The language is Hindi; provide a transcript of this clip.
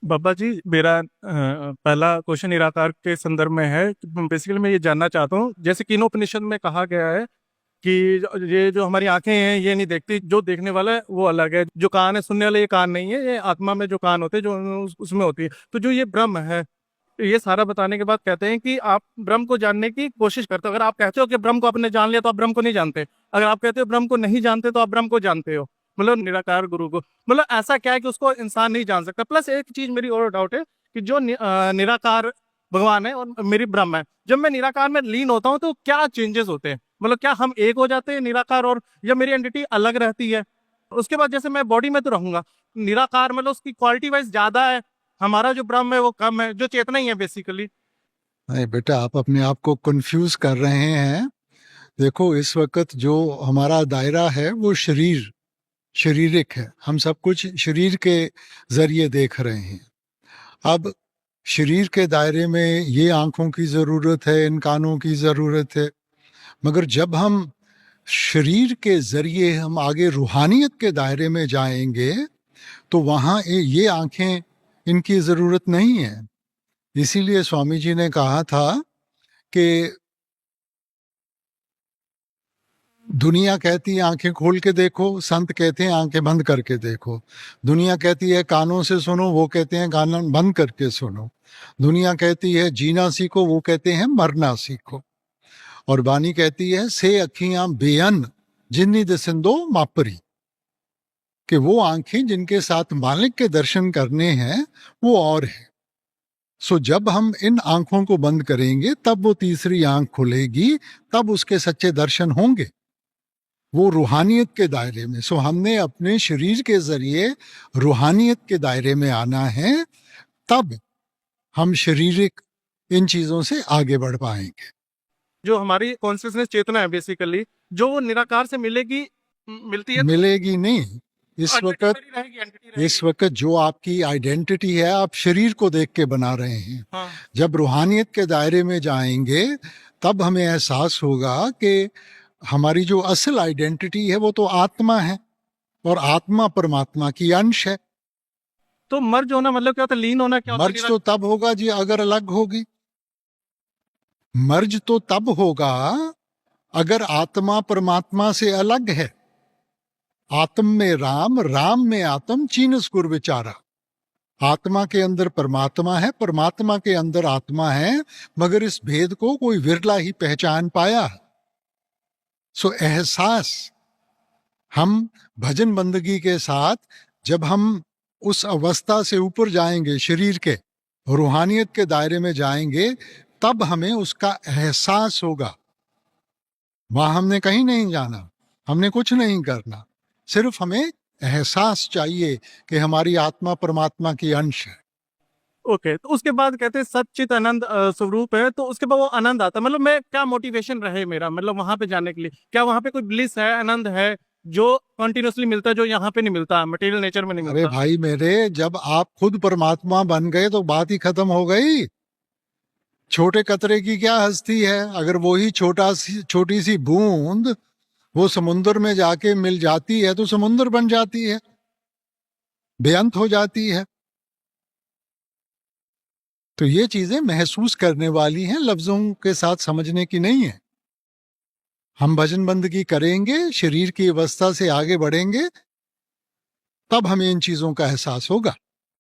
बाबा जी, मेरा पहला क्वेश्चन निराकार के संदर्भ में है। बेसिकली मैं ये जानना चाहता हूँ, जैसे कीनोपनिषद में कहा गया है कि ये जो हमारी आंखें हैं ये नहीं देखती, जो देखने वाला है वो अलग है। जो कान है सुनने वाले, ये कान नहीं है, ये आत्मा में जो कान होते हैं जो उसमें होती है। तो जो ये ब्रह्म है, ये सारा बताने के बाद कहते हैं कि आप ब्रह्म को जानने की कोशिश करते हो। अगर आप कहते हो कि ब्रह्म को आपने जान लिया तो आप ब्रह्म को नहीं जानते। अगर आप कहते हो ब्रह्म को नहीं जानते तो आप ब्रह्म को जानते हो, मतलब निराकार गुरु को। मतलब ऐसा क्या है कि उसको इंसान नहीं जान सकता? प्लस एक चीज मेरी और डाउट है कि जो निराकार भगवान है और मेरी ब्रह्म है, जब मैं निराकार में लीन होता हूँ तो क्या चेंजेस होते हैं? मतलब क्या हम एक हो जाते हैं निराकार और, या मेरी एंटिटी अलग रहती है? उसके बाद जैसे मैं बॉडी में तो रहूंगा, निराकार मतलब उसकी क्वालिटी वाइज ज्यादा है, हमारा जो ब्रह्म है वो कम है, जो चेतना ही है बेसिकली। नहीं बेटा, आप अपने आप को कंफ्यूज कर रहे हैं। देखो, इस वक्त जो हमारा दायरा है वो शारीरिक है। हम सब कुछ शरीर के जरिए देख रहे हैं। अब शरीर के दायरे में ये आंखों की जरूरत है, इन कानों की जरूरत है, मगर जब हम शरीर के जरिए हम आगे रूहानियत के दायरे में जाएंगे तो वहां ये आंखें, इनकी जरूरत नहीं है। इसीलिए स्वामी जी ने कहा था कि दुनिया कहती है आंखें खोल के देखो, संत कहते हैं आंखें बंद करके देखो। दुनिया कहती है कानों से सुनो, वो कहते हैं कान बंद करके सुनो। दुनिया कहती है जीना सीखो, वो कहते हैं मरना सीखो। और वाणी कहती है से अखियां बेअन जिन्नी दसिंदो मापरी, कि वो आंखें जिनके साथ मालिक के दर्शन करने हैं वो और है। सो जब हम इन आंखों को बंद करेंगे तब वो तीसरी आंख खुलेगी, तब उसके सच्चे दर्शन होंगे, वो रूहानियत के दायरे में। सो हमने अपने शरीर के जरिए रूहानियत के दायरे में आना है, तब हम शारीरिक इन चीजों से आगे बढ़ पाएंगे। जो हमारी कॉन्शियसनेस चेतना है बेसिकली, जो वो निराकार से मिलेगी, मिलती है तो मिलेगी नहीं। इस एंटिटी वक्त मेरी रहेगी, एंटिटी इस रहेगी। वक्त जो आपकी आइडेंटिटी है, आप शरीर को देख के बना रहे हैं। हाँ। जब रूहानियत के दायरे में जाएंगे तब हमें एहसास होगा कि हमारी जो असल आइडेंटिटी है वो तो आत्मा है, और आत्मा परमात्मा की अंश है। तो मर्ज होना मतलब क्या होता है? लीन होना क्या होता है? मर्ज तो तब होगा जी अगर अलग होगी। मर्ज तो तब होगा अगर आत्मा परमात्मा से अलग है। आत्म में राम, राम में आत्म, चीनस गुर विचारा। आत्मा के अंदर परमात्मा है, परमात्मा के अंदर आत्मा है, मगर इस भेद को कोई विरला ही पहचान पाया। सो एहसास हम भजन बंदगी के साथ, जब हम उस अवस्था से ऊपर जाएंगे, शरीर के रूहानियत के दायरे में जाएंगे, तब हमें उसका एहसास होगा। वहां हमने कहीं नहीं जाना, हमने कुछ नहीं करना, सिर्फ हमें एहसास चाहिए कि हमारी आत्मा परमात्मा की अंश है। ओके। तो उसके बाद कहते हैं सच्चित आनंद स्वरूप है, तो उसके बाद वो आनंद आता है। मतलब मैं क्या मोटिवेशन रहे मेरा, मतलब वहां पे जाने के लिए? क्या वहां पे कोई ब्लिस है, आनंद है जो कंटिन्यूअसली मिलता है, जो यहाँ पे नहीं मिलता, मटेरियल नेचर में नहीं अरे मिलता? भाई मेरे, जब आप खुद परमात्मा बन गए तो बात ही खत्म हो गई। छोटे कतरे की क्या हस्ती है? अगर वही छोटी सी बूंद वो समुन्द्र में जाके मिल जाती है तो समुन्द्र बन जाती है, बेअंत हो जाती है। तो ये चीजें महसूस करने वाली हैं, लफ्जों के साथ समझने की नहीं है। हम भजन बंदगी करेंगे, शरीर की अवस्था से आगे बढ़ेंगे, तब हमें इन चीजों का एहसास होगा।